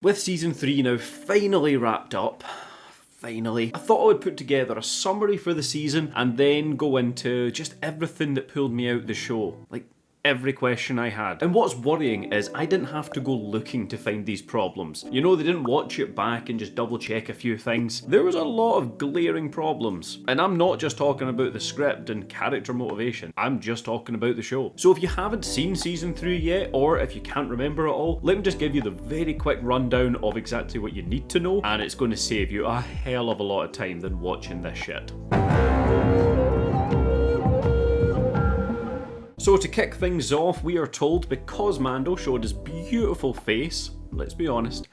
With season 3 now finally wrapped up, finally, I thought I would put together a summary for the season and then go into just everything that pulled me out the show. Like, every question I had. And what's worrying is I didn't have to go looking to find these problems. You know, they didn't watch it back and just double check a few things. There was a lot of glaring problems. And I'm not just talking about the script and character motivation, I'm just talking about the show. So if you haven't seen season 3 yet, or if you can't remember it all, let me just give you the very quick rundown of exactly what you need to know, and it's going to save you a hell of a lot of time than watching this shit. So to kick things off, we are told because Mando showed his beautiful face, let's be honest,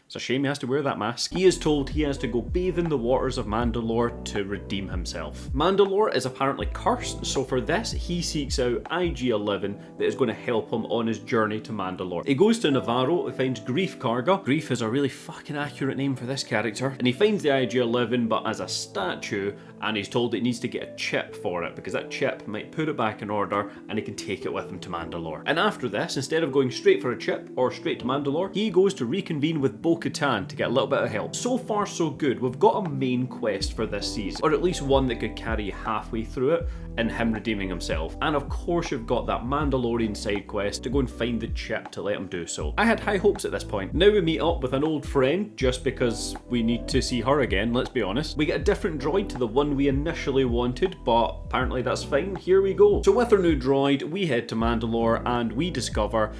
it's a shame he has to wear that mask. He is told he has to go bathe in the waters of Mandalore to redeem himself. Mandalore is apparently cursed, so for this he seeks out IG-11 that is going to help him on his journey to Mandalore. He goes to Navarro, he finds Greef Karga. Greef is a really fucking accurate name for this character. And he finds the IG-11 but as a statue, and he's told that he needs to get a chip for it because that chip might put it back in order and he can take it with him to Mandalore. And after this, instead of going straight for a chip or straight to Mandalore, he goes to reconvene with Bo-Katan to get a little bit of help. So far so good. We've got a main quest for this season, or at least one that could carry you halfway through it and him redeeming himself. And of course you've got that Mandalorian side quest to go and find the chip to let him do so. I had high hopes at this point. Now we meet up with an old friend just because we need to see her again, let's be honest. We get a different droid to the one we initially wanted, but apparently that's fine. Here we go. So with our new droid, we head to Mandalore and we discover,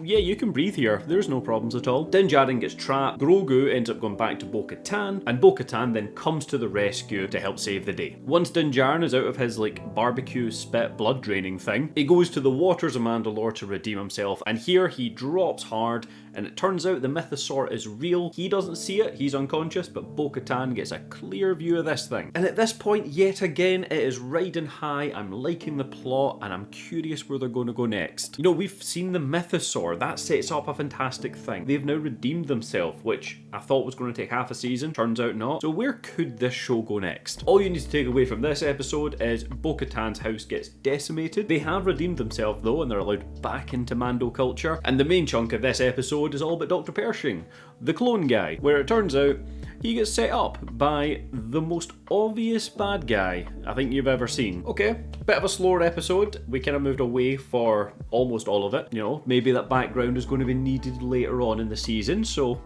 yeah, you can breathe here. There's no problems at all. Din Djarin gets trapped. Grogu ends up going back to Bo-Katan, and Bo-Katan then comes to the rescue to help save the day. Once Din Djarin is out of his barbecue spit blood draining thing, he goes to the waters of Mandalore to redeem himself, and here he drops hard, and it turns out the mythosaur is real. He doesn't see it, he's unconscious, but Bo-Katan gets a clear view of this thing. And at this point, yet again, it is riding high. I'm liking the plot, and I'm curious where they're going to go next. You know, we've seen the mythosaur. That sets up a fantastic thing. They've now redeemed themselves, which I thought was going to take half a season. Turns out not. So where could this show go next? All you need to take away from this episode is Bo-Katan's house gets decimated. They have redeemed themselves though, and they're allowed back into Mando culture. And the main chunk of this episode is all about Dr. Pershing, the clone guy, where it turns out he gets set up by the most obvious bad guy I think you've ever seen. Okay, bit of a slower episode. We kind of moved away for almost all of it. You know, maybe that background is going to be needed later on in the season, so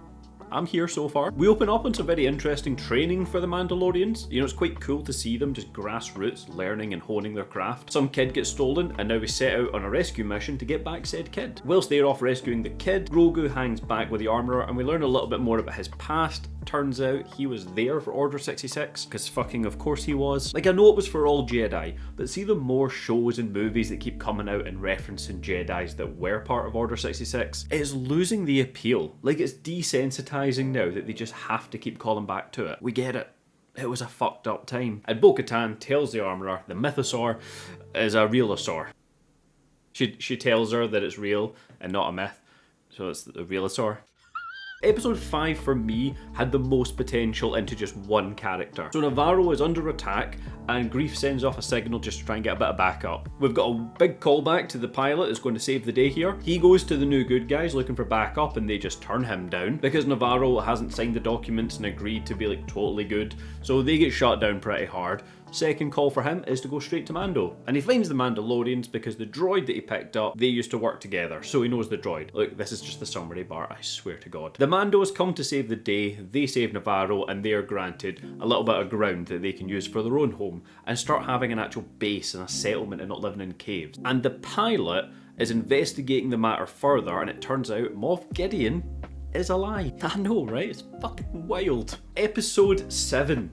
I'm here so far. We open up on some very interesting training for the Mandalorians. You know, it's quite cool to see them just grassroots learning and honing their craft. Some kid gets stolen, and now we set out on a rescue mission to get back said kid. Whilst they're off rescuing the kid, Grogu hangs back with the armourer, and we learn a little bit more about his past. Turns out he was there for Order 66, because fucking of course he was. Like, I know it was for all Jedi, but see the more shows and movies that keep coming out and referencing Jedis that were part of Order 66, it is losing the appeal. Like, it's desensitizing now that they just have to keep calling back to it. We get it. It was a fucked up time. And Bo-Katan tells the armourer the mythosaur is a realosaur. She tells her that it's real and not a myth, so it's the realosaur. Episode 5 for me had the most potential into just one character. So Navarro is under attack and Greef sends off a signal just to try and get a bit of backup. We've got a big callback to the pilot that's going to save the day here. He goes to the new good guys looking for backup and they just turn him down because Navarro hasn't signed the documents and agreed to be totally good. So they get shot down pretty hard. Second call for him is to go straight to Mando. And he finds the Mandalorians because the droid that he picked up, they used to work together, so he knows the droid. Look, this is just the summary bar, I swear to God. The Mandos come to save the day, they save Navarro, and they are granted a little bit of ground that they can use for their own home and start having an actual base and a settlement and not living in caves. And the pilot is investigating the matter further, and it turns out Moff Gideon is a lie. I know, right? It's fucking wild. Episode 7.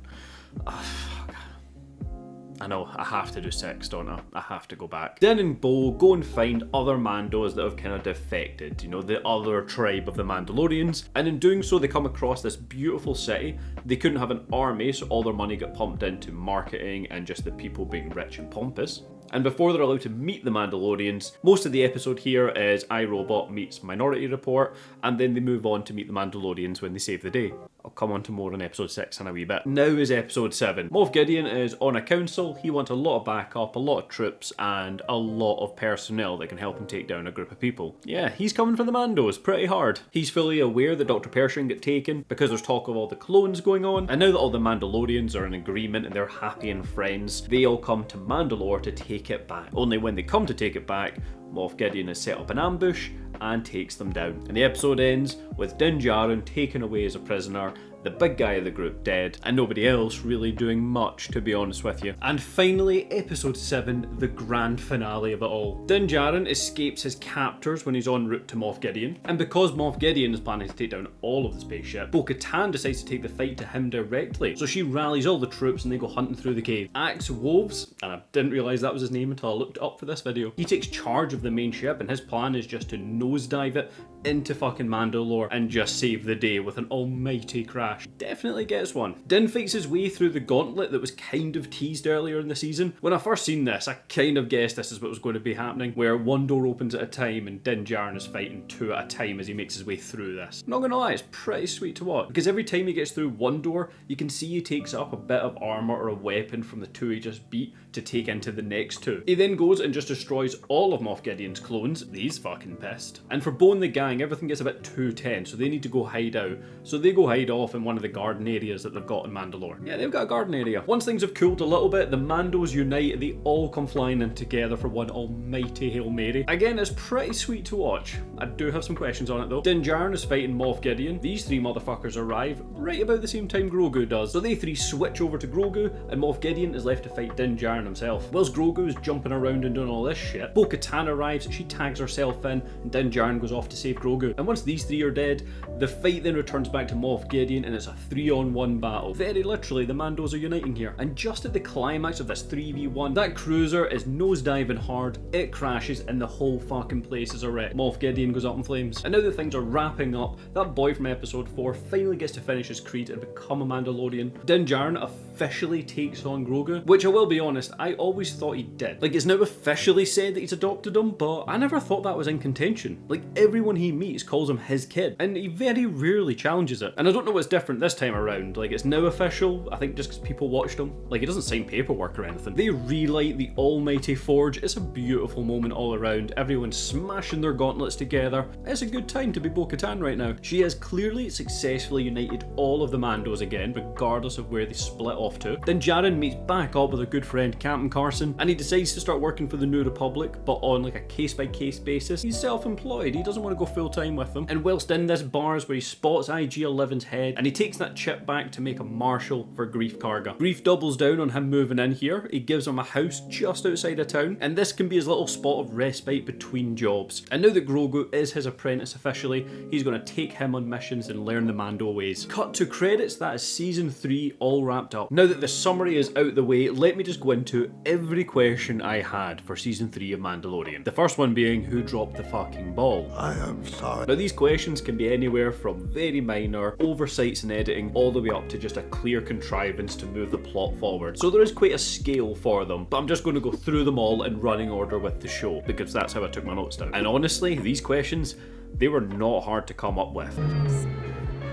I know, I have to do 6, don't I? I have to go back. Din and Bo go and find other Mandos that have kind of defected, you know, the other tribe of the Mandalorians. And in doing so, they come across this beautiful city. They couldn't have an army, so all their money got pumped into marketing and just the people being rich and pompous. And before they're allowed to meet the Mandalorians, most of the episode here is iRobot meets Minority Report, and then they move on to meet the Mandalorians when they save the day. I'll come on to more on episode 6 in a wee bit. Now is episode 7. Moff Gideon is on a council. He wants a lot of backup, a lot of troops, and a lot of personnel that can help him take down a group of people. Yeah, he's coming for the Mandos pretty hard. He's fully aware that Dr. Pershing got taken because there's talk of all the clones going on, and now that all the Mandalorians are in agreement and they're happy and friends, they all come to Mandalore to take it back. Only when they come to take it back, Moff Gideon has set up an ambush and takes them down. And the episode ends with Din Djarin taken away as a prisoner, the big guy of the group dead, and nobody else really doing much, to be honest with you. And finally, episode 7, the grand finale of it all. Din Djarin escapes his captors when he's en route to Moff Gideon, and because Moff Gideon is planning to take down all of the spaceship, Bo-Katan decides to take the fight to him directly. So she rallies all the troops and they go hunting through the cave. Axe Woves, and I didn't realise that was his name until I looked it up for this video, he takes charge of the main ship, and his plan is just to nosedive it into fucking Mandalore and just save the day with an almighty crash. Definitely gets one. Din fights his way through the gauntlet that was kind of teased earlier in the season. When I first seen this, I kind of guessed this is what was going to be happening, where one door opens at a time and Din Djarin is fighting 2 at a time as he makes his way through this. Not gonna lie, it's pretty sweet to watch, because every time he gets through one door, you can see he takes up a bit of armour or a weapon from the 2 he just beat to take into the next 2. He then goes and just destroys all of Moff Gideon's clones. He's fucking pissed. And for Bo and the gang, everything gets a bit too tense, so they need to go hide out. So they go hide off in one of the garden areas that they've got in Mandalore. Yeah, they've got a garden area. Once things have cooled a little bit, the Mandos unite, they all come flying in together for one almighty Hail Mary. Again, it's pretty sweet to watch. I do have some questions on it though. Din Djarin is fighting Moff Gideon. These 3 motherfuckers arrive right about the same time Grogu does. So they 3 switch over to Grogu, and Moff Gideon is left to fight Din Djarin himself. Whilst Grogu is jumping around and doing all this shit, Bo-Katan arrives, she tags herself in, and Din Djarin goes off to save Grogu. And once these 3 are dead, the fight then returns back to Moff Gideon, and it's a 3-on-1 battle. Very literally, the Mandos are uniting here. And just at the climax of this 3v1, that cruiser is nosediving hard, it crashes, and the whole fucking place is a wreck. Moff Gideon goes up in flames. And now that things are wrapping up, that boy from episode 4 finally gets to finish his creed and become a Mandalorian. Din Djarin officially takes on Grogu, which I will be honest, I always thought he did. Like, it's now officially said that he's adopted him, but I never thought that was in contention. Like, everyone he meets calls him his kid, and he very rarely challenges it. And I don't know what's different this time around. Like, it's now official, I think just because people watched him. Like, he doesn't sign paperwork or anything. They relight the almighty forge. It's a beautiful moment all around. Everyone's smashing their gauntlets together. It's a good time to be Bo-Katan right now. She has clearly successfully united all of the Mandos again, regardless of where they split off to. Then Djarin meets back up with a good friend, Captain Carson, and he decides to start working for the New Republic, but on like a case-by-case basis. He's self-employed, he doesn't want to go full-time with them. And whilst in this bar is where he spots IG-11's head, and he takes that chip back to make a marshal for Greef Karga. Greef doubles down on him moving in here. He gives him a house just outside of town, and this can be his little spot of respite between jobs. And now that Grogu is his apprentice officially, he's going to take him on missions and learn the Mando ways. Cut to credits, that is season 3 all wrapped up. Now that the summary is out the way, let me just go into every question I had for season 3 of Mandalorian. The first one being, who dropped the fucking ball? I am sorry. Now these questions can be anywhere from very minor oversights in editing all the way up to just a clear contrivance to move the plot forward. So there is quite a scale for them, but I'm just going to go through them all in running order with the show, because that's how I took my notes down. And honestly, these questions, they were not hard to come up with.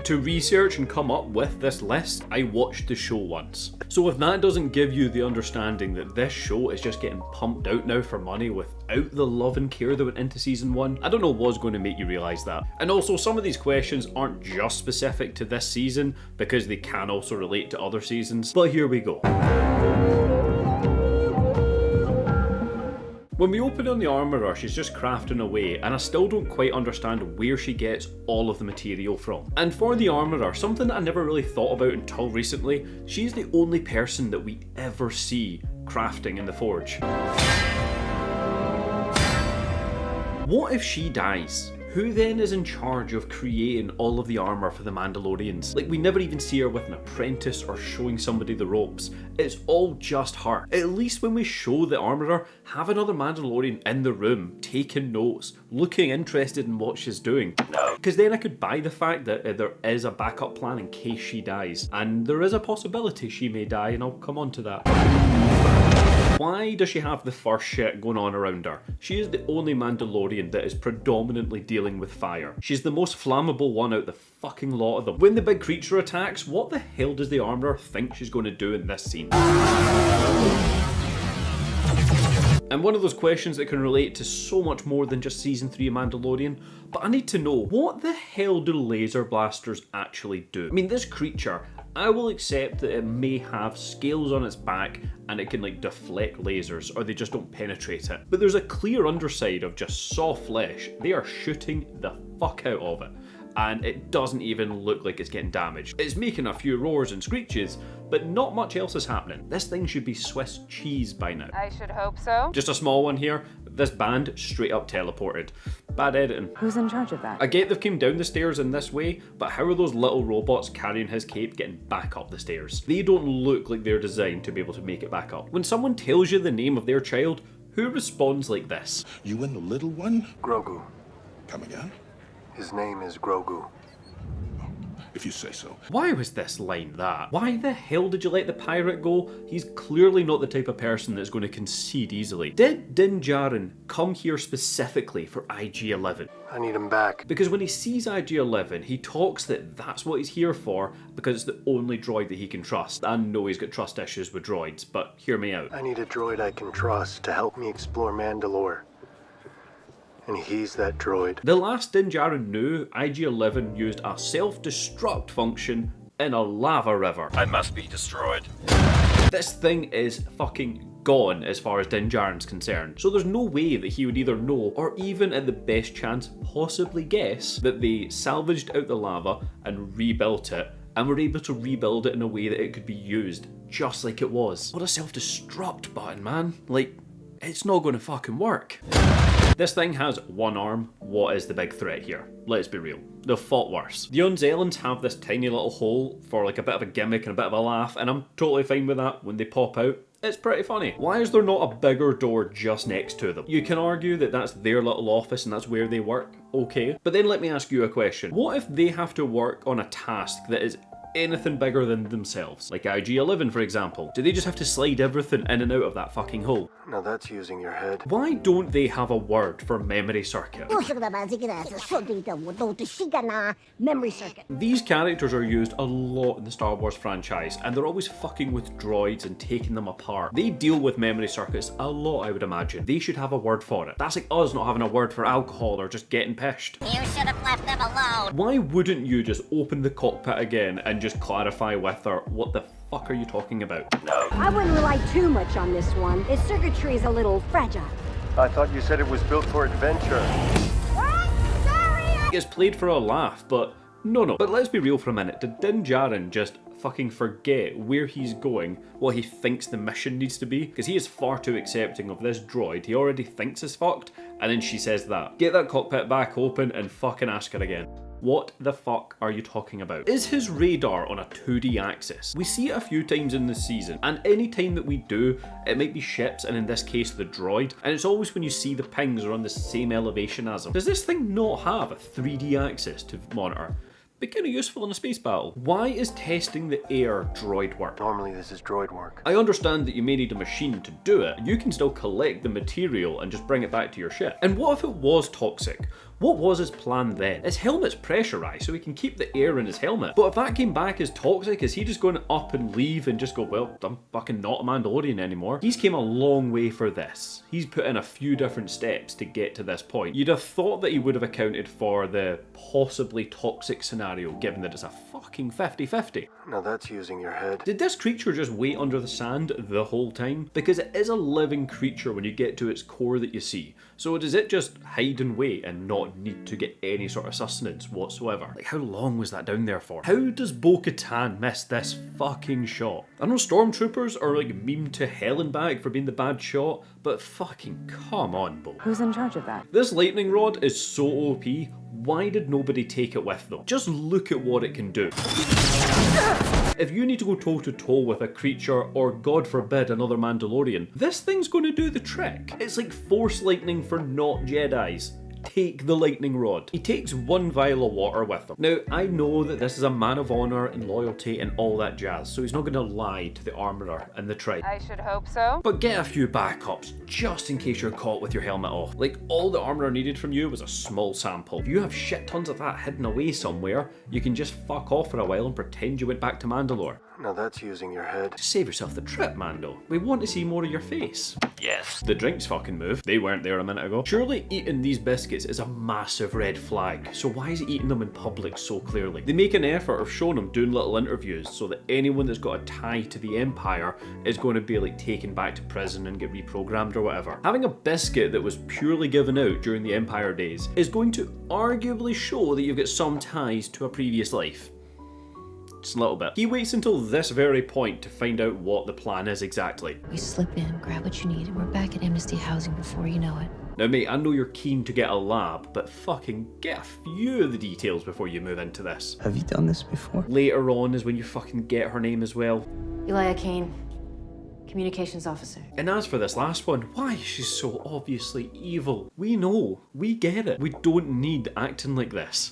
To research and come up with this list, I watched the show once. So if that doesn't give you the understanding that this show is just getting pumped out now for money without the love and care that went into season 1, I don't know what's going to make you realise that. And also, some of these questions aren't just specific to this season, because they can also relate to other seasons, but here we go. When we open on the armourer, she's just crafting away, and I still don't quite understand where she gets all of the material from. And for the armourer, something that I never really thought about until recently, she's the only person that we ever see crafting in the forge. What if she dies? Who then is in charge of creating all of the armour for the Mandalorians? Like, we never even see her with an apprentice or showing somebody the ropes. It's all just her. At least when we show the armourer, have another Mandalorian in the room, taking notes, looking interested in what she's doing. Because then I could buy the fact that there is a backup plan in case she dies. And there is a possibility she may die, and I'll come on to that. Why does she have the first shit going on around her? She is the only Mandalorian that is predominantly dealing with fire. She's the most flammable one out the fucking lot of them. When the big creature attacks, what the hell does the armorer think she's going to do in this scene? And one of those questions that can relate to so much more than just Season 3 of Mandalorian, but I need to know, what the hell do laser blasters actually do? I mean, this creature, I will accept that it may have scales on its back and it can like deflect lasers, or they just don't penetrate it. But there's a clear underside of just soft flesh. They are shooting the fuck out of it. And it doesn't even look like it's getting damaged. It's making a few roars and screeches, but not much else is happening. This thing should be Swiss cheese by now. I should hope so. Just a small one here. This band straight up teleported. Bad editing. Who's in charge of that? I get they've come down the stairs in this way, but how are those little robots carrying his cape getting back up the stairs? They don't look like they're designed to be able to make it back up. When someone tells you the name of their child, who responds like this? You and the little one? Grogu. Come again? His name is Grogu. If you say so. Why was this line that? Why the hell did you let the pirate go? He's clearly not the type of person that's going to concede easily. Did Din Djarin come here specifically for IG-11? I need him back. Because when he sees IG-11, he talks that that's what he's here for because it's the only droid that he can trust. I know he's got trust issues with droids, but hear me out. I need a droid I can trust to help me explore Mandalore. And he's that droid. The last Din Djarin knew, IG-11 used a self-destruct function in a lava river. I must be destroyed. This thing is fucking gone as far as Din Djarin's concerned. So there's no way that he would either know, or even at the best chance possibly guess, that they salvaged out the lava and rebuilt it, and were able to rebuild it in a way that it could be used just like it was. What a self-destruct button, man. Like, it's not going to fucking work. This thing has one arm. What is the big threat here? Let's be real. They've fought worse. The Unzellans have this tiny little hole for like a bit of a gimmick and a bit of a laugh, and I'm totally fine with that when they pop out. It's pretty funny. Why is there not a bigger door just next to them? You can argue that that's their little office and that's where they work. Okay. But then let me ask you a question. What if they have to work on a task that is anything bigger than themselves? Like IG-11, for example. Do they just have to slide everything in and out of that fucking hole? Now that's using your head. Why don't they have a word for memory circuit? Memory circuit. These characters are used a lot in the Star Wars franchise, and they're always fucking with droids and taking them apart. They deal with memory circuits a lot, I would imagine. They should have a word for it. That's like us not having a word for alcohol or just getting pissed. You should have left them alone. Why wouldn't you just open the cockpit again and just clarify with her, what the fuck are you talking about? No. I wouldn't rely too much on this one. Its circuitry is a little fragile. I thought you said it was built for adventure. What? Sorry! It's played for a laugh, but no. But let's be real for a minute. Did Din Djarin just fucking forget where he's going, what he thinks the mission needs to be? Because he is far too accepting of this droid he already thinks is fucked, and then she says that. Get that cockpit back open and fucking ask her again. What the fuck are you talking about? Is his radar on a 2D axis? We see it a few times in this season, and any time that we do, it might be ships, and in this case the droid, and it's always when you see the pings are on the same elevation as them. Does this thing not have a 3D axis to monitor? Be kind of useful in a space battle. Why is testing the air droid work? Normally this is droid work. I understand that you may need a machine to do it. You can still collect the material and just bring it back to your ship. And what if it was toxic? What was his plan then? His helmet's pressurized so he can keep the air in his helmet. But if that came back as toxic, is he just going to up and leave and just go, well, I'm fucking not a Mandalorian anymore? He's came a long way for this. He's put in a few different steps to get to this point. You'd have thought that he would have accounted for the possibly toxic scenario, given that it's a fucking 50-50. Now that's using your head. Did this creature just wait under the sand the whole time? Because it is a living creature when you get to its core that you see. So does it just hide and wait and not need to get any sort of sustenance whatsoever? Like, how long was that down there for? How does Bo-Katan miss this fucking shot? I know stormtroopers are like memed to hell and back for being the bad shot, but fucking come on, Bo. Who's in charge of that? This lightning rod is so OP. Why did nobody take it with them? Just look at what it can do. If you need to go toe to toe with a creature, or God forbid another Mandalorian, this thing's going to do the trick. It's like Force lightning for not Jedis. take the lightning rod. He takes one vial of water with him. Now, I know that this is a man of honor and loyalty and all that jazz, so he's not going to lie to the armorer and the tribe. I should hope so. But get a few backups, just in case you're caught with your helmet off. Like, all the armorer needed from you was a small sample. If you have shit tons of that hidden away somewhere, you can just fuck off for a while and pretend you went back to Mandalore. Now that's using your head. Just save yourself the trip, Mando. We want to see more of your face. Yes. The drinks fucking move. They weren't there a minute ago. Surely eating these biscuits is a massive red flag, so why is he eating them in public so clearly? They make an effort of showing him doing little interviews so that anyone that's got a tie to the Empire is going to be like taken back to prison and get reprogrammed or whatever. Having a biscuit that was purely given out during the Empire days is going to arguably show that you've got some ties to a previous life. Just a little bit. He waits until this very point to find out what the plan is exactly. We slip in, grab what you need, and we're back at Amnesty Housing before you know it. Now mate, I know you're keen to get a lab, but fucking get a few of the details before you move into this. Have you done this before? Later on is when you fucking get her name as well. Elia Kane, communications officer. And as for this last one, why is she so obviously evil? We know, we get it. We don't need acting like this.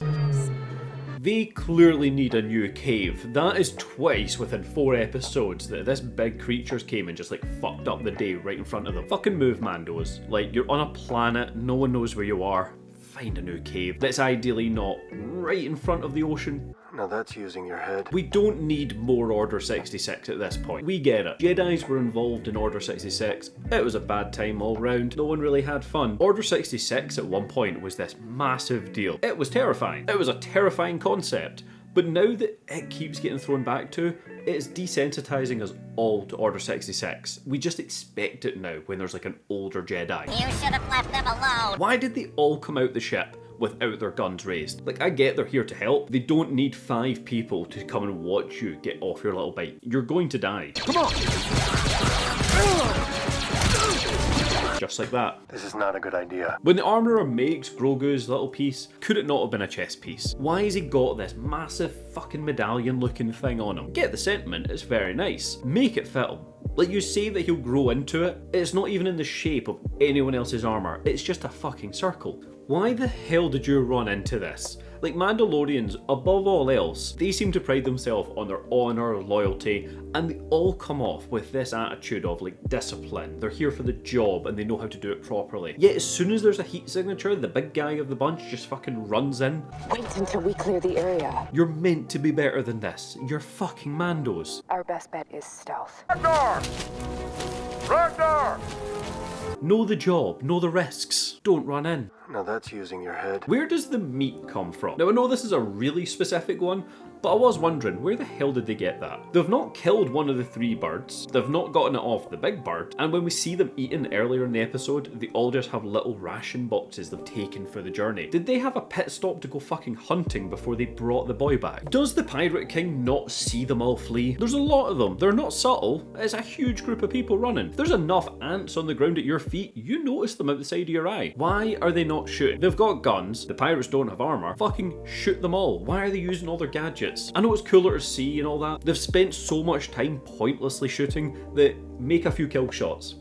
They clearly need a new cave. That is twice within 4 episodes that this big creatures came and just like fucked up the day right in front of them. Fucking move, Mandos. Like, you're on a planet, no one knows where you are. Find a new cave that's ideally not right in front of the ocean. Now that's using your head. We don't need more Order 66 at this point. We get it. Jedis were involved in Order 66. It was a bad time all round. No one really had fun. Order 66 at one point was this massive deal. It was terrifying. It was a terrifying concept. But now that it keeps getting thrown back to, it's desensitizing us all to Order 66. We just expect it now when there's like an older Jedi. You should have left them alone. Why did they all come out the ship without their guns raised? Like, I get they're here to help. They don't need 5 people to come and watch you get off your little bite. You're going to die. Come on! Just like that. This is not a good idea. When the armorer makes Grogu's little piece, could it not have been a chess piece? Why has he got this massive fucking medallion looking thing on him? Get the sentiment, it's very nice. Make it fit him. Like, you say that he'll grow into it, it's not even in the shape of anyone else's armor, it's just a fucking circle. Why the hell did you run into this? Like, Mandalorians, above all else, they seem to pride themselves on their honor, loyalty, and they all come off with this attitude of like discipline. They're here for the job and they know how to do it properly. Yet as soon as there's a heat signature, the big guy of the bunch just fucking runs in. Wait until we clear the area. You're meant to be better than this. You're fucking Mandos. Our best bet is stealth. Know the job, know the risks. Don't run in. Now that's using your head. Where does the meat come from? Now I know this is a really specific one, but I was wondering, where the hell did they get that? They've not killed one of the 3 birds, they've not gotten it off the big bird, and when we see them eating earlier in the episode, they all just have little ration boxes they've taken for the journey. Did they have a pit stop to go fucking hunting before they brought the boy back? Does the Pirate King not see them all flee? There's a lot of them, they're not subtle, it's a huge group of people running. If there's enough ants on the ground at your feet, you notice them out the side of your eye. Why are they not shooting? They've got guns, the pirates don't have armor, fucking shoot them all. Why are they using all their gadgets? I know it's cooler to see and all that. They've spent so much time pointlessly shooting that make a few kill shots.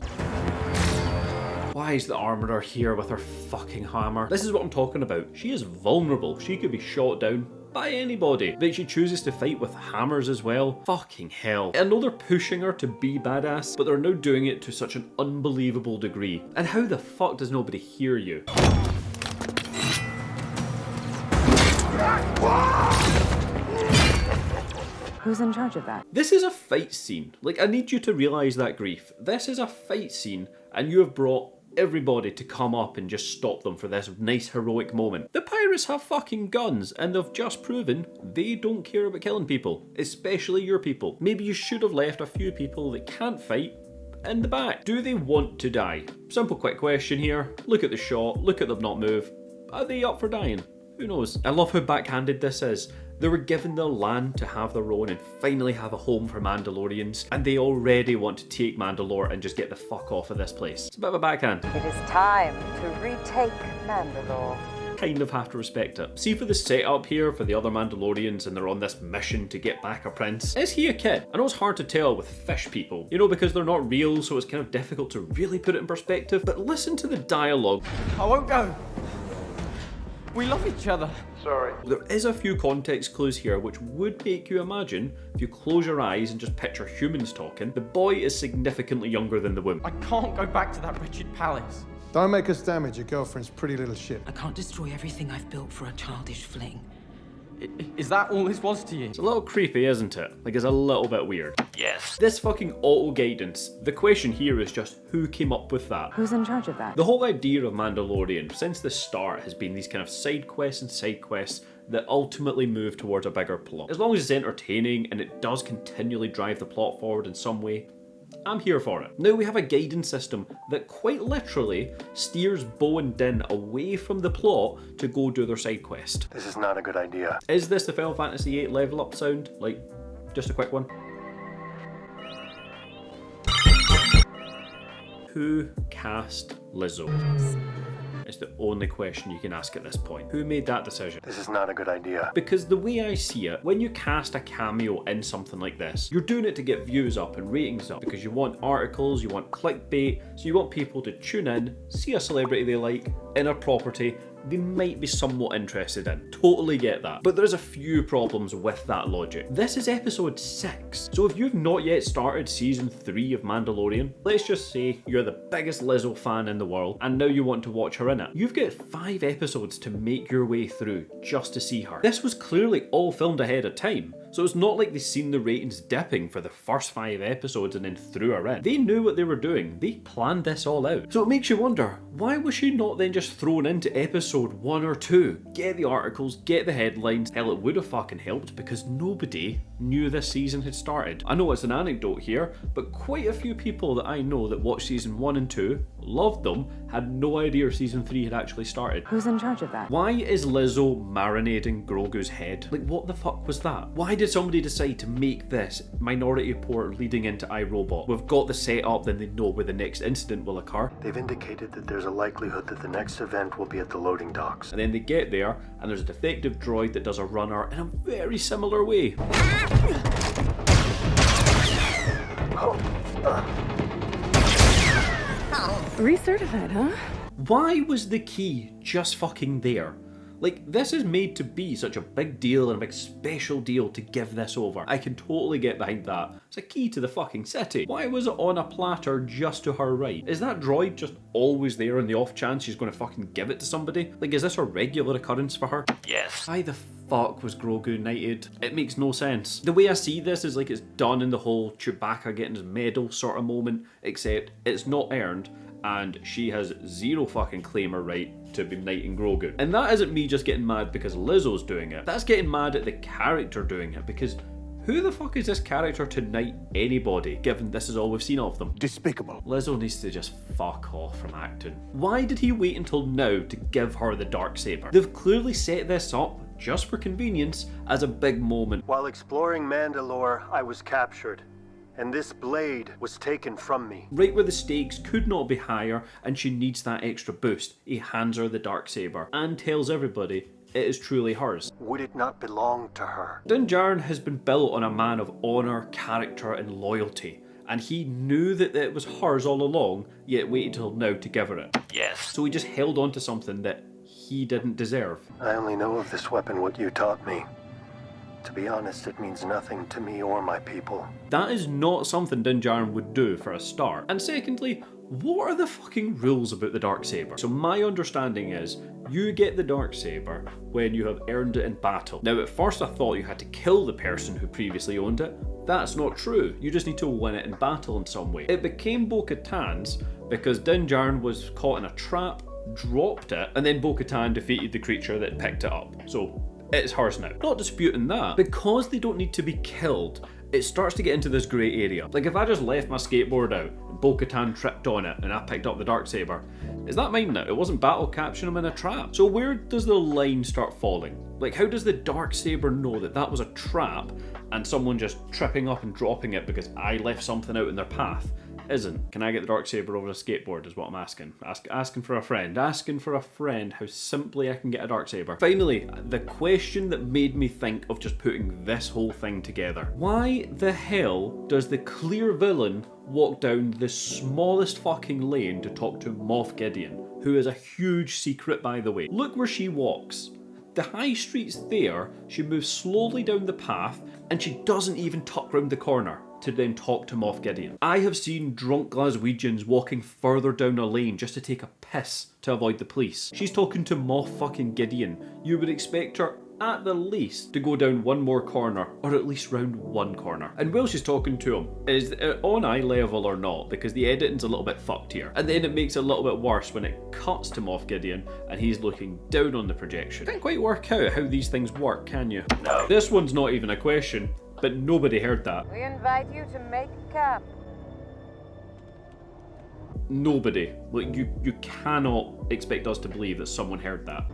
Why is the armorer here with her fucking hammer? This is what I'm talking about. She is vulnerable. She could be shot down by anybody. But she chooses to fight with hammers as well. Fucking hell. I know they're pushing her to be badass, but they're now doing it to such an unbelievable degree. And how the fuck does nobody hear you? Who's in charge of that? This is a fight scene. Like, I need you to realise that, Grief. This is a fight scene, and you have brought everybody to come up and just stop them for this nice heroic moment. The pirates have fucking guns, and they've just proven they don't care about killing people, especially your people. Maybe you should have left a few people that can't fight in the back. Do they want to die? Simple quick question here. Look at the shot, look at them not move. Are they up for dying? Who knows? I love how backhanded this is. They were given the land to have their own and finally have a home for Mandalorians, and they already want to take Mandalore and just get the fuck off of this place. It's a bit of a backhand. It is time to retake Mandalore. Kind of have to respect it. See, for the setup here for the other Mandalorians and they're on this mission to get back a prince. Is he a kid? I know it's hard to tell with fish people, you know, because they're not real, so it's kind of difficult to really put it in perspective, but listen to the dialogue. I won't go. We love each other. Sorry. There is a few context clues here which would make you imagine, if you close your eyes and just picture humans talking, the boy is significantly younger than the woman. I can't go back to that wretched palace. Don't make us damage your girlfriend's pretty little ship. I can't destroy everything I've built for a childish fling. Is that all this was to you? It's a little creepy, isn't it? Like, it's a little bit weird. Yes. This fucking auto-guidance, the question here is just who came up with that? Who's in charge of that? The whole idea of Mandalorian, since the start, has been these kind of side quests that ultimately move towards a bigger plot. As long as it's entertaining and it does continually drive the plot forward in some way, I'm here for it. Now we have a guidance system that quite literally steers Bo and Din away from the plot to go do their side quest. This is not a good idea. Is this the Final Fantasy VIII level up sound? Like, just a quick one. Who cast Lizzo? It's the only question you can ask at this point. Who made that decision? This is not a good idea. Because the way I see it, when you cast a cameo in something like this, you're doing it to get views up and ratings up because you want articles, you want clickbait, so you want people to tune in, see a celebrity they like in a property they might be somewhat interested in. Totally get that. But there's a few problems with that logic. This is episode 6, so if you've not yet started season 3 of Mandalorian, let's just say you're the biggest Lizzo fan in the world and now you want to watch her in it. You've got 5 episodes to make your way through just to see her. This was clearly all filmed ahead of time, so it's not like they've seen the ratings dipping for the first 5 episodes and then threw her in. They knew what they were doing. They planned this all out. So it makes you wonder, why was she not then just thrown into episode 1 or 2? Get the articles, get the headlines. Hell, it would have fucking helped because nobody knew this season had started. I know it's an anecdote here, but quite a few people that I know that watched season 1 and 2, loved them, had no idea season 3 had actually started. Who's in charge of that? Why is Lizzo marinating Grogu's head? Like, what the fuck was that? Why did somebody decide to make this Minority Report leading into iRobot? We've got the setup, then they know where the next incident will occur. They've indicated that there's a likelihood that the next event will be at the loading docks. And then they get there, and there's a defective droid that does a runner in a very similar way. Recertified, huh? Why was the key just fucking there? Like, this is made to be such a big deal and a big special deal to give this over. I can totally get behind that. It's a key to the fucking city. Why was it on a platter just to her right? Is that droid just always there on the off chance she's going to fucking give it to somebody? Like, is this a regular occurrence for her? Yes. Why the fuck was Grogu knighted? It makes no sense. The way I see this is like it's done in the whole Chewbacca getting his medal sort of moment, except it's not earned and she has zero fucking claim or right to be knighting Grogu. And that isn't me just getting mad because Lizzo's doing it. That's getting mad at the character doing it, because who the fuck is this character to knight anybody, given this is all we've seen of them? Despicable. Lizzo needs to just fuck off from acting. Why did he wait until now to give her the darksaber? They've clearly set this up, just for convenience, as a big moment. While exploring Mandalore, I was captured, and this blade was taken from me. Right where the stakes could not be higher and she needs that extra boost, he hands her the darksaber and tells everybody it is truly hers. Would it not belong to her? Din Djarin has been built on a man of honour, character and loyalty, and he knew that it was hers all along, yet waited till now to give her it. Yes. So he just held on to something that he didn't deserve. I only know of this weapon what you taught me. To be honest, it means nothing to me or my people. That is not something Din Djarin would do for a start. And secondly, what are the fucking rules about the darksaber? So my understanding is, you get the darksaber when you have earned it in battle. Now at first I thought you had to kill the person who previously owned it. That's not true. You just need to win it in battle in some way. It became Bo-Katan's because Din Djarin was caught in a trap, dropped it, and then Bo-Katan defeated the creature that picked it up. So it's hers now. Not disputing that. Because they don't need to be killed, it starts to get into this grey area. Like if I just left my skateboard out, Bo-Katan tripped on it and I picked up the darksaber, is that mine now? It wasn't battle capturing him in a trap. So where does the line start falling? Like how does the darksaber know that that was a trap and someone just tripping up and dropping it because I left something out in their path isn't? Can I get the darksaber over a skateboard is what I'm asking. Asking for a friend. Asking for a friend how simply I can get a darksaber. Finally, the question that made me think of just putting this whole thing together. Why the hell does the clear villain walk down the smallest fucking lane to talk to Moff Gideon? who is a huge secret by the way. Look where she walks. The high street's there, she moves slowly down the path, and she doesn't even tuck round the corner to then talk to Moff Gideon. I have seen drunk Glaswegians walking further down a lane just to take a piss to avoid the police. She's talking to Moff fucking Gideon. You would expect her at the least to go down one more corner, or at least round one corner. And while she's talking to him, is it on eye level or not? Because the editing's a little bit fucked here. And then it makes it a little bit worse when it cuts to Moff Gideon and he's looking down on the projection. Can't quite work out how these things work, can you? No. This one's not even a question, but nobody heard that. We invite you to make camp. Nobody. Like, you cannot expect us to believe that someone heard that.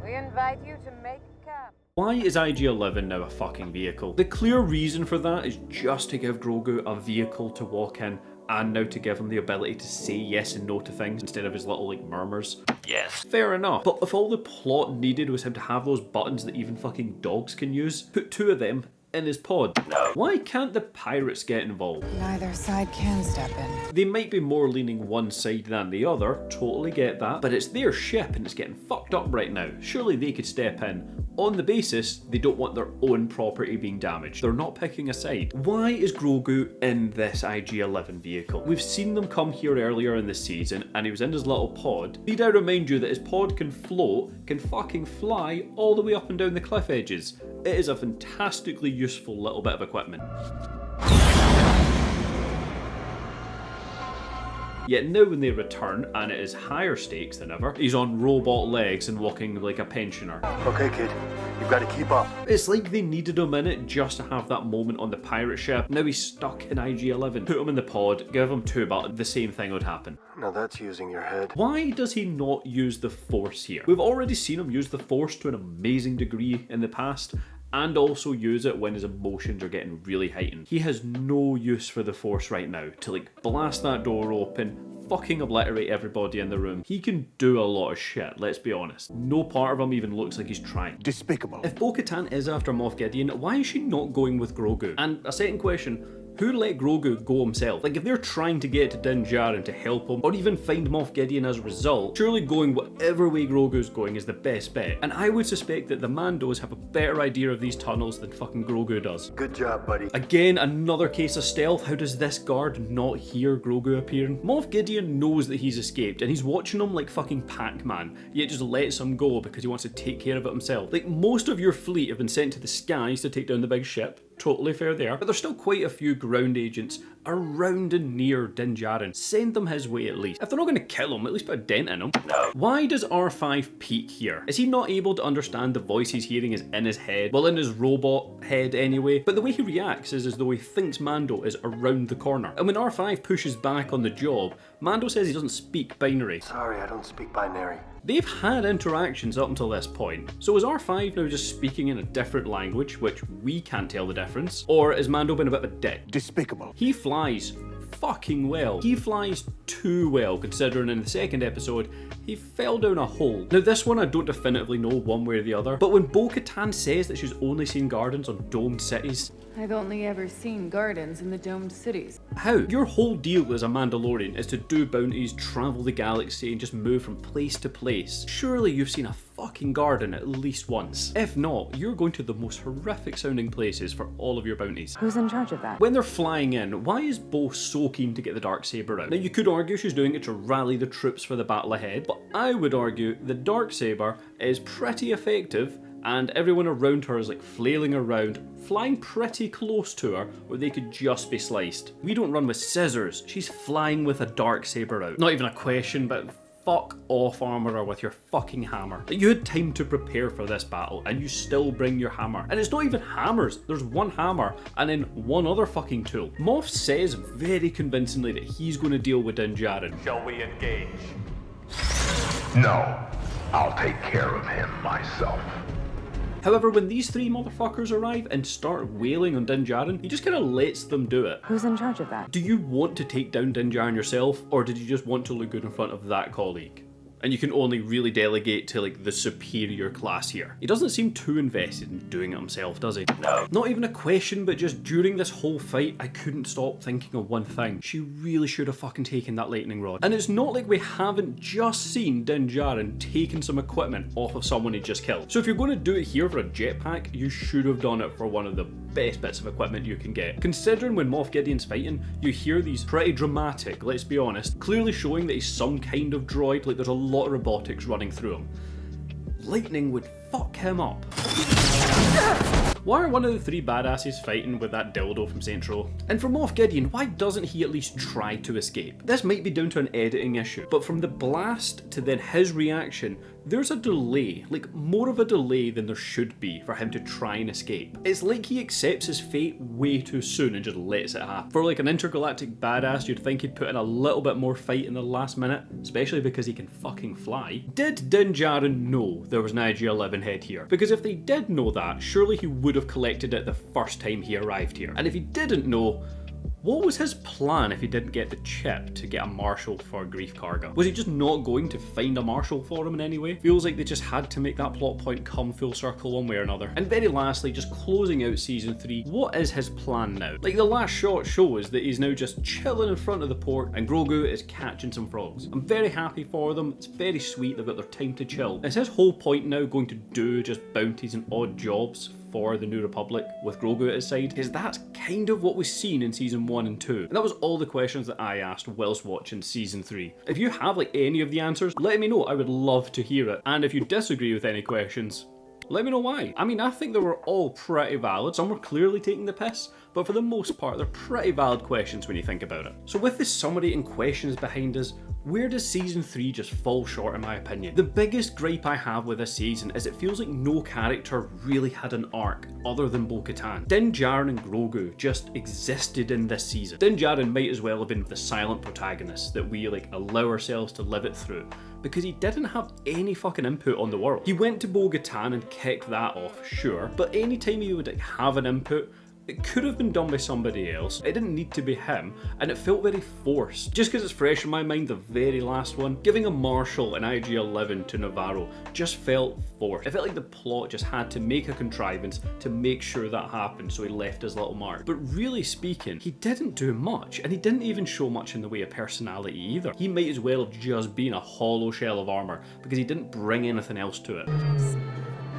We invite you to make camp. Why is IG-11 now a fucking vehicle? The clear reason for that is just to give Grogu a vehicle to walk in, and now to give him the ability to say yes and no to things instead of his little like murmurs. Yes. Fair enough. But if all the plot needed was him to have those buttons that even fucking dogs can use, put two of them in his pod. No. Why can't the pirates get involved? Neither side can step in. They might be more leaning one side than the other, totally get that, but it's their ship and it's getting fucked up right now. Surely they could step in on the basis they don't want their own property being damaged. They're not picking a side. Why is Grogu in this IG-11 vehicle? We've seen them come here earlier in the season and he was in his little pod. Need I remind you that his pod can float, can fucking fly all the way up and down the cliff edges. It is a fantastically useful little bit of equipment. Yet now when they return, and it is higher stakes than ever, he's on robot legs and walking like a pensioner. Okay, kid, you've got to keep up. It's like they needed him in it just to have that moment on the pirate ship. Now he's stuck in IG-11. Put him in the pod, give him two buttons, the same thing would happen. Now that's using your head. Why does he not use the Force here? We've already seen him use the Force to an amazing degree in the past, and also use it when his emotions are getting really heightened. He has no use for the Force right now to like blast that door open, fucking obliterate everybody in the room. He can do a lot of shit, let's be honest. No part of him even looks like he's trying. Despicable. If Bo-Katan is after Moff Gideon, why is she not going with Grogu? And a second question, who let Grogu go himself? Like, if they're trying to get to Din Djarin to help him, or even find Moff Gideon as a result, surely going whatever way Grogu's going is the best bet. And I would suspect that the Mandos have a better idea of these tunnels than fucking Grogu does. Good job, buddy. Again, another case of stealth. How does this guard not hear Grogu appearing? Moff Gideon knows that he's escaped, and he's watching him like fucking Pac-Man, yet just lets him go because he wants to take care of it himself. Like, most of your fleet have been sent to the skies to take down the big ship. Totally fair there, but there's still quite a few ground agents around and near Din Djarin. Send them his way at least. If they're not going to kill him, at least put a dent in him. No. Why does R5 peek here? Is he not able to understand the voice he's hearing is in his head? Well, in his robot head anyway, but the way he reacts is as though he thinks Mando is around the corner. And when R5 pushes back on the job, Mando says he doesn't speak binary. Sorry, I don't speak binary. They've had interactions up until this point, so is R5 now just speaking in a different language, which we can't tell the difference, or is Mando been a bit of a dick? Despicable. He flies fucking well. He flies too well, considering in the second episode, he fell down a hole. Now this one I don't definitively know one way or the other, but when Bo-Katan says that she's only seen gardens on domed cities, I've only ever seen gardens in the domed cities. how? Your whole deal as a Mandalorian is to do bounties, travel the galaxy, and just move from place to place. Surely you've seen a fucking garden at least once. If not, you're going to the most horrific sounding places for all of your bounties. Who's in charge of that? When they're flying in, why is Bo so keen to get the Darksaber out? Now you could argue she's doing it to rally the troops for the battle ahead, but I would argue the Darksaber is pretty effective and everyone around her is like flailing around, flying pretty close to her where they could just be sliced. We don't run with scissors, she's flying with a Darksaber out. Not even a question, but fuck off, Armorer, with your fucking hammer. You had time to prepare for this battle and you still bring your hammer. And it's not even hammers, there's one hammer and then one other fucking tool. Moff says very convincingly that he's going to deal with Din Djarin. Shall we engage? No, I'll take care of him myself. However, when these three motherfuckers arrive and start wailing on Din Djarin, he just kind of lets them do it. Who's in charge of that? Do you want to take down Din Djarin yourself, or did you just want to look good in front of that colleague? and you can only really delegate to like the superior class here. He doesn't seem too invested in doing it himself, does he? No. Not even a question, but just during this whole fight, I couldn't stop thinking of one thing. She really should have fucking taken that lightning rod. And it's not like we haven't just seen Din Djarin taking some equipment off of someone he just killed. So if you're going to do it here for a jetpack, you should have done it for one of the best bits of equipment you can get. Considering when Moff Gideon's fighting, you hear these pretty dramatic, let's be honest, clearly showing that he's some kind of droid, like there's a lot of robotics running through him. Lightning would fuck him up. Why are one of the three badasses fighting with that dildo from Saints Row? And for Moff Gideon, why doesn't he at least try to escape? This might be down to an editing issue, but from the blast to then his reaction, there's a delay, like more of a delay than there should be for him to try and escape. It's like he accepts his fate way too soon and just lets it happen. For like an intergalactic badass, you'd think he'd put in a little bit more fight in the last minute, especially because he can fucking fly. Did Din Djarin know there was an IG-11 head here? Because if they did know that, surely he would have collected it the first time he arrived here. And if he didn't know, what was his plan if he didn't get the chip to get a marshal for Grief Karga? Was he just not going to find a marshal for him in any way? Feels like they just had to make that plot point come full circle one way or another. And very lastly, just closing out season 3, what is his plan now? Like the last shot shows that he's now just chilling in front of the port and Grogu is catching some frogs. I'm very happy for them, it's very sweet, they've got their time to chill. Is his whole point now going to do just bounties and odd jobs for the New Republic with Grogu at his side? Because that's kind of what we've seen in season 1 and 2. And that was all the questions that I asked whilst watching season 3. If you have like any of the answers, let me know, I would love to hear it. And if you disagree with any questions, let me know why. I mean, I think they were all pretty valid. Some were clearly taking the piss, but for the most part, they're pretty valid questions when you think about it. So with the summary and questions behind us, where does season 3 just fall short in my opinion? The biggest gripe I have with this season is it feels like no character really had an arc other than Bo-Katan. Din Djarin and Grogu just existed in this season. Din Djarin might as well have been the silent protagonist that we like allow ourselves to live it through, because he didn't have any fucking input on the world. He went to Bo-Katan and kicked that off, sure, but anytime he would like, have an input, it could have been done by somebody else. It didn't need to be him, and it felt very forced. Just because it's fresh in my mind, the very last one, giving a marshal an IG-11 to Navarro just felt forced. It felt like the plot just had to make a contrivance to make sure that happened, so he left his little mark. But really speaking, he didn't do much, and he didn't even show much in the way of personality either. He might as well have just been a hollow shell of armor, because he didn't bring anything else to it.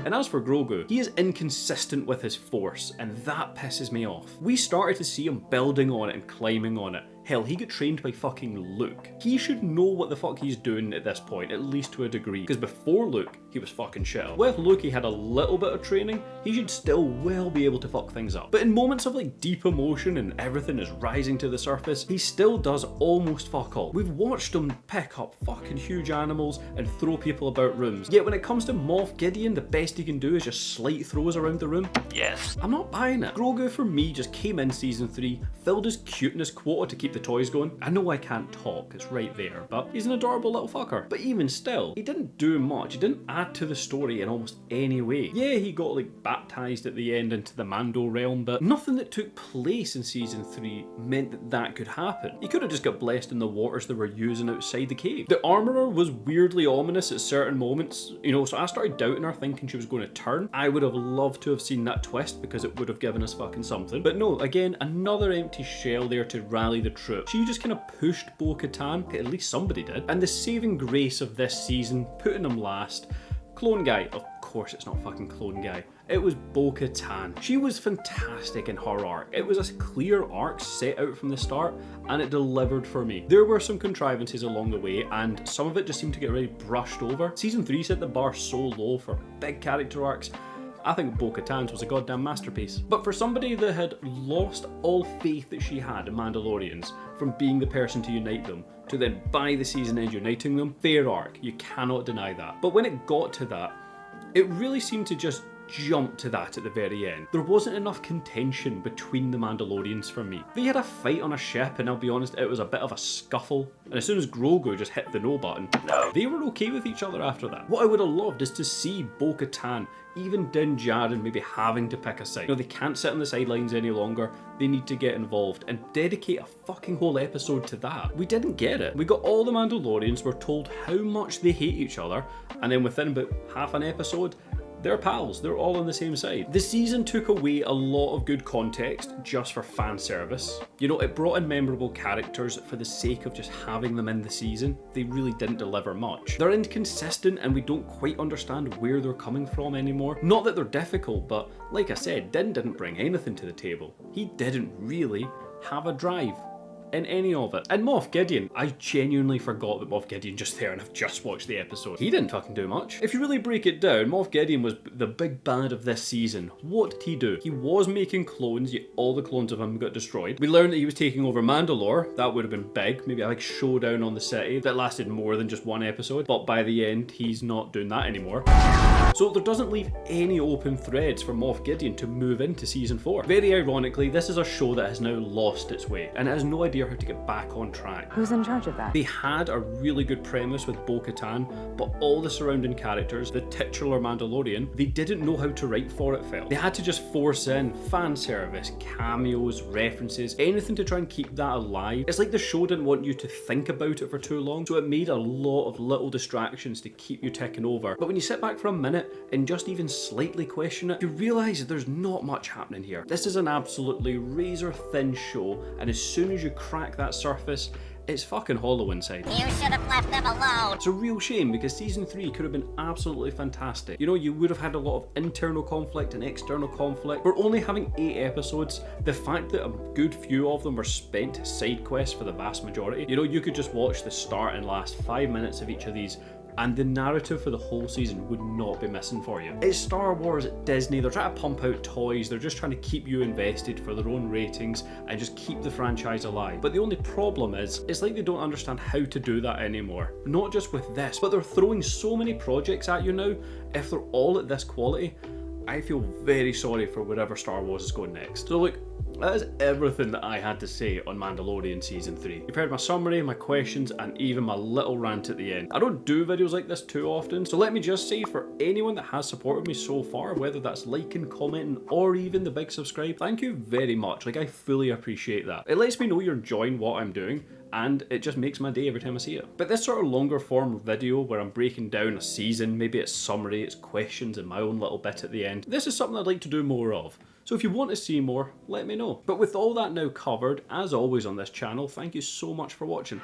And as for Grogu, he is inconsistent with his force, and that pisses me off. We started to see him building on it and climbing on it. Hell, he got trained by fucking Luke. He should know what the fuck he's doing at this point, at least to a degree, because before Luke, he was fucking shit. With Luke, he had a little bit of training, he should still well be able to fuck things up. But in moments of like deep emotion and everything is rising to the surface, he still does almost fuck all. We've watched him pick up fucking huge animals and throw people about rooms. Yet when it comes to Moff Gideon, the best he can do is just slight throws around the room. Yes. I'm not buying it. Grogu for me just came in season 3, filled his cuteness quota to keep the toys going. I know I can't talk, it's right there, but he's an adorable little fucker. But even still, he didn't do much. He didn't add to the story in almost any way. Yeah, he got like baptized at the end into the Mando realm, but nothing that took place in season 3 meant that that could happen. He could have just got blessed in the waters they were using outside the cave. The armorer was weirdly ominous at certain moments, you know, so I started doubting her, thinking she was going to turn. I would have loved to have seen that twist because it would have given us fucking something. But no, again, another empty shell there to rally the troops. She just kind of pushed Bo-Katan, at least somebody did. And the saving grace of this season, putting him last, Clone Guy, of course it's not fucking Clone Guy, it was Bo-Katan. She was fantastic in her arc. It was a clear arc set out from the start, and it delivered for me. There were some contrivances along the way, and some of it just seemed to get really brushed over. Season 3 set the bar so low for big character arcs. I think Bo-Katan's was a goddamn masterpiece. But for somebody that had lost all faith that she had in Mandalorians, from being the person to unite them, to then by the season end uniting them, fair arc, you cannot deny that. But when it got to that, it really seemed to just jumped to that at the very end. There wasn't enough contention between the Mandalorians for me. They had a fight on a ship, and I'll be honest, it was a bit of a scuffle. And as soon as Grogu just hit the no button, they were okay with each other after that. What I would have loved is to see Bo-Katan, even Din Djarin, maybe having to pick a side. You know, they can't sit on the sidelines any longer. They need to get involved and dedicate a fucking whole episode to that. We didn't get it. We got all the Mandalorians were told how much they hate each other, and then within about half an episode, they're pals, they're all on the same side. The season took away a lot of good context just for fan service. You know, it brought in memorable characters for the sake of just having them in the season. They really didn't deliver much. They're inconsistent and we don't quite understand where they're coming from anymore. Not that they're difficult, but like I said, Din didn't bring anything to the table. He didn't really have a drive in any of it. And Moff Gideon, I genuinely forgot that Moff Gideon just there, and I've just watched the episode. He didn't fucking do much. If you really break it down, Moff Gideon was the big bad of this season. What did he do? He was making clones, yet all the clones of him got destroyed. We learned that he was taking over Mandalore. That would have been big. Maybe a big showdown on the city that lasted more than just one episode. But by the end, he's not doing that anymore. So there doesn't leave any open threads for Moff Gideon to move into season 4. Very ironically, this is a show that has now lost its way, and it has no idea how to get back on track. Who's in charge of that? They had a really good premise with Bo-Katan, but all the surrounding characters, the titular Mandalorian, they didn't know how to write for it, felt. They had to just force in fan service, cameos, references, anything to try and keep that alive. It's like the show didn't want you to think about it for too long, so it made a lot of little distractions to keep you ticking over. But when you sit back for a minute and just even slightly question it, you realise there's not much happening here. This is an absolutely razor thin show, and as soon as you crack that surface, it's fucking hollow inside. You should have left them alone. It's a real shame because season 3 could have been absolutely fantastic. You know, you would have had a lot of internal conflict and external conflict. We're only having 8 episodes. The fact that a good few of them were spent side quests for the vast majority. You know, you could just watch the start and last 5 minutes of each of these, and the narrative for the whole season would not be missing for you. It's Star Wars at Disney, they're trying to pump out toys, they're just trying to keep you invested for their own ratings and just keep the franchise alive. But the only problem is, it's like they don't understand how to do that anymore. Not just with this, but they're throwing so many projects at you now. If they're all at this quality, I feel very sorry for wherever Star Wars is going next. So look, that is everything that I had to say on Mandalorian Season 3. You've heard my summary, my questions, and even my little rant at the end. I don't do videos like this too often, so let me just say, for anyone that has supported me so far, whether that's liking, commenting, or even the big subscribe, thank you very much. Like, I fully appreciate that. It lets me know you're enjoying what I'm doing, and it just makes my day every time I see it. But this sort of longer form video where I'm breaking down a season, maybe it's summary, it's questions, and my own little bit at the end, this is something I'd like to do more of. So if you want to see more, let me know. But with all that now covered, as always on this channel, thank you so much for watching.